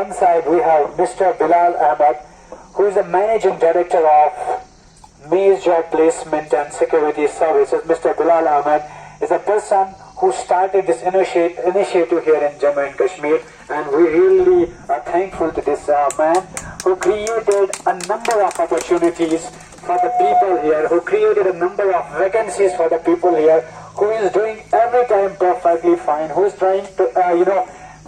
one side we have Mr. Bilal Ahmed, who is the managing director of Maize Job Placement and Security Services. Mr. Bilal Ahmed is a person who started this initiative here in Jammu and Kashmir, and we really are thankful to this man who created a number of opportunities for the people here, who created a number of vacancies for the people here, who is doing every time perfectly fine, who is trying to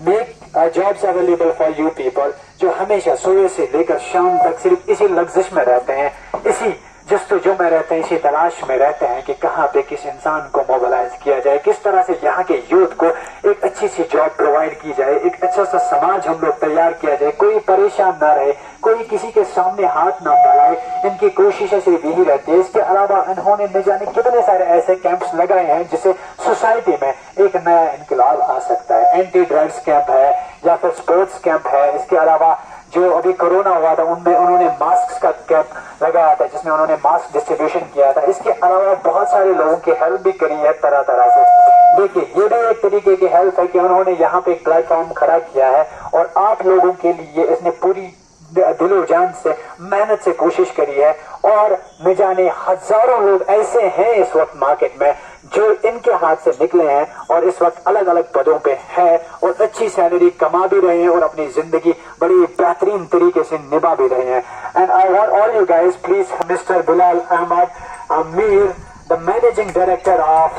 make jobs available for you people, जो हमेशा सुबह से लेकर शाम तक सिर्फ इसी लग्जिश में रहते हैं, इसी जस्तुजू में रहते हैं, इसी तलाश में रहते हैं कि कहाँ पे किस इंसान को मोबिलाइज किया जाए, किस तरह से यहाँ के यूथ को एक अच्छी सी जॉब प्रोवाइड की जाए, एक अच्छा सा समाज हम लोग तैयार किया जाए, कोई परेशान ना रहे, कोई किसी के सामने हाथ ना फैलाए। इनकी कोशिशें सिर्फ यही रहती है। इसके अलावा इन्होंने न जाने कितने सारे ऐसे कैंप्स लगाए हैं जिससे सोसाइटी में एक नया इनकलाब आ सकता है। एंटी ड्रग्स कैंप है या फिर स्पोर्ट्स कैंप है। इसके अलावा जो अभी कोरोना हुआ था उनमें उन्होंने मास्क का कैंप लगाया था जिसमें उन्होंने मास्क डिस्ट्रीब्यूशन किया था। इसके अलावा बहुत सारे लोगों की हेल्प भी करी है तरह तरह से। देखिए, ये भी एक तरीके की हेल्प है कि उन्होंने यहाँ पे एक प्लेटफॉर्म खड़ा किया है और आप लोगों के लिए इसने पूरी दिलो जान से मेहनत से कोशिश करी है। और न जाने हजारों लोग ऐसे हैं इस वक्त मार्केट में जो इनके हाथ से निकले हैं और इस वक्त अलग अलग पदों पे है और अच्छी सैलरी कमा भी रहे हैं और अपनी जिंदगी बड़ी बेहतरीन तरीके से निभा भी रहे हैं। And I want all you guys please mister Bilal Ahmad Mir, the managing director of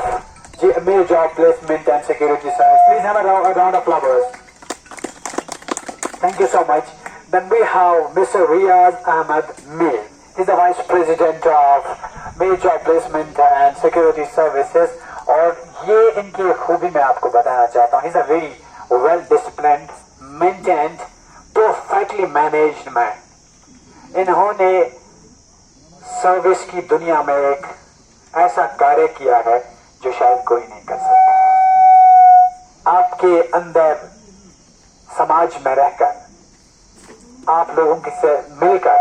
Maize Job Placement and Security Service. Please have a round of applause. Thank you so much. Then we have Mr. Riyaz Ahmed Mir. He's the Vice President of Maize Job Placement and Security Services. और ये इनकी खूबी मैं आपको बताना चाहता हूँ. He's a very well disciplined, maintained, perfectly managed man. इन्होंने सर्विस की दुनिया में एक ऐसा कार्य किया है जो शायद कोई नहीं कर सकता। आपके अंदर समाज में रहकर, आप लोगों से मिलकर,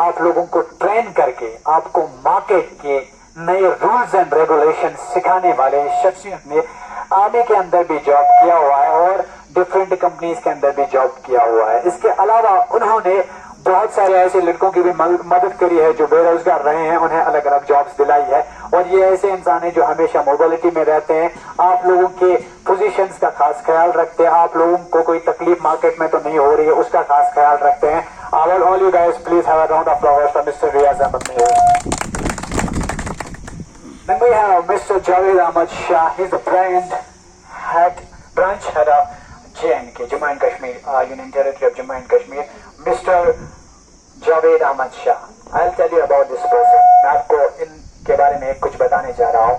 आप लोगों को ट्रेन करके, आपको मार्केट के नए रूल्स एंड रेगुलेशन सिखाने वाले शख्सियत ने आर्मी के अंदर भी जॉब किया हुआ है और डिफरेंट कंपनीज के अंदर भी जॉब किया हुआ है। इसके अलावा उन्होंने बहुत सारे ऐसे लड़कों की भी मदद करी है जो बेरोजगार रहे हैं, उन्हें अलग अलग जॉब्स दिलाई है। और ये ऐसे इंसान हैं जो हमेशा मोबिलिटी में रहते हैं, आप लोगों के पोजीशंस का खास ख्याल रखते हैं, आप लोगों को कोई तकलीफ मार्केट में तो नहीं हो रही है उसका खास ख्याल रखते हैं। I will all you guys please have a round of applause for Mr. Riyaz Ahmed Mir. Then we have Mr. Javed Ahmad Shah. He's the branch head of JNK, Jammu and Kashmir, Union Territory of Jammu and Kashmir. Mr. Javed Ahmad Shah. I'll tell you about this person. मैं आपको इनके बारे में कुछ बताने जा रहा हूँ।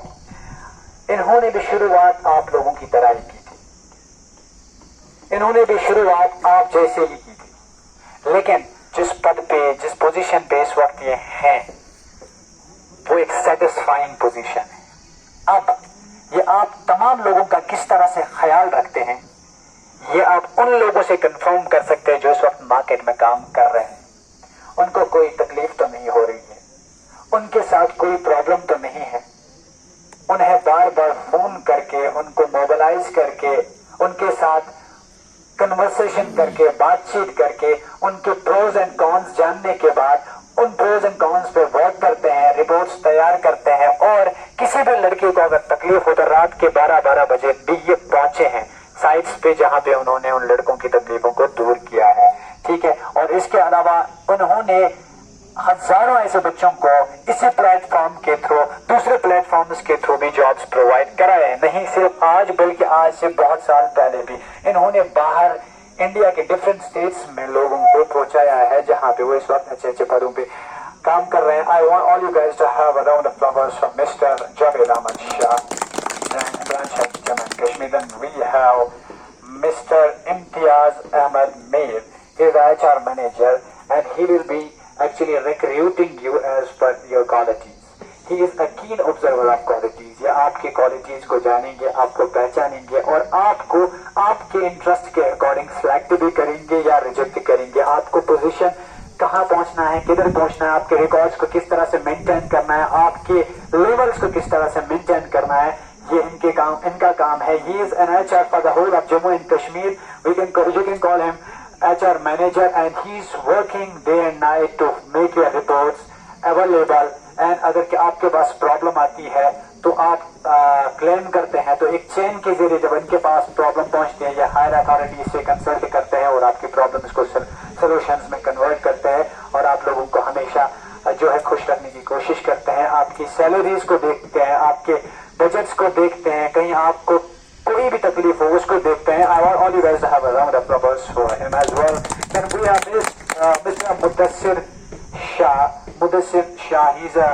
इन्होंने भी शुरुआत आप लोगों की तरह ही की थी। इन्होंने भी शुरुआत आप जैसे ही की थी, लेकिन जिस पद पे, जिस पोजीशन पे इस वक्त ये हैं, वो एक सेटिस्फाइंग पोजीशन है। अब ये आप तमाम लोगों का किस तरह से ख्याल रखते हैं, ये आप उन लोगों से कंफर्म कर सकते हैं जो इस वक्त मार्केट में काम कर रहे हैं। उनको कोई तकलीफ तो नहीं हो रही है, उनके साथ कोई प्रॉब्लम तो नहीं है। उन्हें बार बार फोन करके, उनको मोबिलाइज करके, उनके साथ कन्वर्सेशन करके, बातचीत करके, उनके प्रोज एंड कॉन्स जानने के बाद उन प्रोज एंड कॉन्स पे वर्क करते हैं, रिपोर्ट्स तैयार करते हैं। और किसी भी लड़के को अगर तकलीफ हो तो रात के 12-12 बजे भी ये पहुंचे हैं साइट्स पे जहां पे उन्होंने उन लड़कों की तकलीफों को दूर किया है। ठीक है। और इसके अलावा उन्होंने हजारों ऐसे बच्चों को इसी प्लेटफॉर्म के थ्रू, दूसरे प्लेटफॉर्म्स के थ्रू भी जॉब्स प्रोवाइड कराए। नहीं सिर्फ आज बल्कि आज से बहुत साल पहले भी इन्होंने बाहर इंडिया के डिफरेंट स्टेट्स में लोगों को पहुंचाया है जहां पे वो इस वक्त अच्छे अच्छे पदों पे काम कर रहे हैं। I want all you guys to have a round of applause for mister Javed Ahmad Shah, branch head Jammu and Kashmir. Then we have Mr. Imtiaz Ahmed Mir. He is the HR manager and he will be actually recruiting you as per your qualities. He is a keen observer of qualities. ये आपकी qualities को जानेंगे, आपको पहचानेंगे और आपको आपके interest के अकॉर्डिंग सेलेक्ट भी करेंगे या रिजेक्ट करेंगे। आपको पोजीशन कहाँ पहुँचना है, किधर पहुँचना है, आपके रिकॉर्ड्स को किस तरह से मेंटेन करना है, आपके लेवल्स को किस तरह से मेंटेन करना है, ये इनका काम है। He is an HR for the whole of Jammu and Kashmir. You can call him HR manager, and he's working day and night to make your reports available. And अगर आपके पास प्रॉब्लम आती है तो आप क्लेम करते हैं, तो एक चेन के जरिए जब इनके पास प्रॉब्लम पहुंचती है, या हायर अथॉरिटी से कंसल्ट करते हैं और आपकी प्रॉब्लम्स को सोल्यूशंस में कन्वर्ट करते हैं, और आप लोगों को हमेशा जो है खुश रखने की कोशिश करते हैं। आपकी सैलरीज को देखते हैं, आपके बजट्स को देखते हैं, कहीं आपको कोई भी तकलीफ हो उसको देखते हैं। I want all you guys to have a round of applause for him as well. Then we have Mr. Mudassir Shah, he's a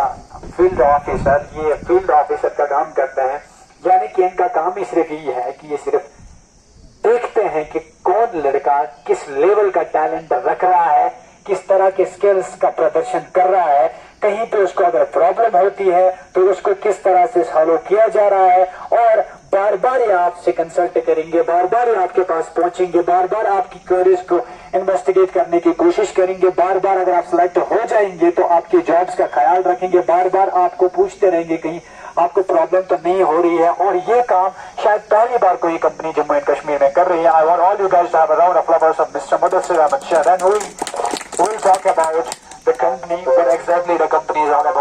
field officer. ये field officer का काम करते हैं, यानी कि इनका काम ही सिर्फ ये है कि ये सिर्फ देखते हैं कि कौन लड़का किस लेवल का टैलेंट रख रहा है, किस तरह के स्किल्स का प्रदर्शन कर रहा है, कहीं पे उसको अगर प्रॉब्लम होती है तो उसको किस तरह से सॉल्व किया जा रहा है, और बार बार ये आपसे कंसल्ट करेंगे, बार बार ये आपके पास पहुंचेंगे, बार बार आपकी क्वेरीज को इन्वेस्टिगेट करने की कोशिश करेंगे, बार बार अगर आप सिलेक्ट हो जाएंगे तो आपके जॉब्स का ख्याल रखेंगे, बार बार आपको पूछते रहेंगे कहीं आपको प्रॉब्लम तो नहीं हो रही है। और ये काम शायद पहली बार कोई कंपनी जम्मू एंड कश्मीर में कर रही है। I want all you guys to have a round of applause of mister Mudassir Ahmad Shah. Then we will talk about the company, what exactly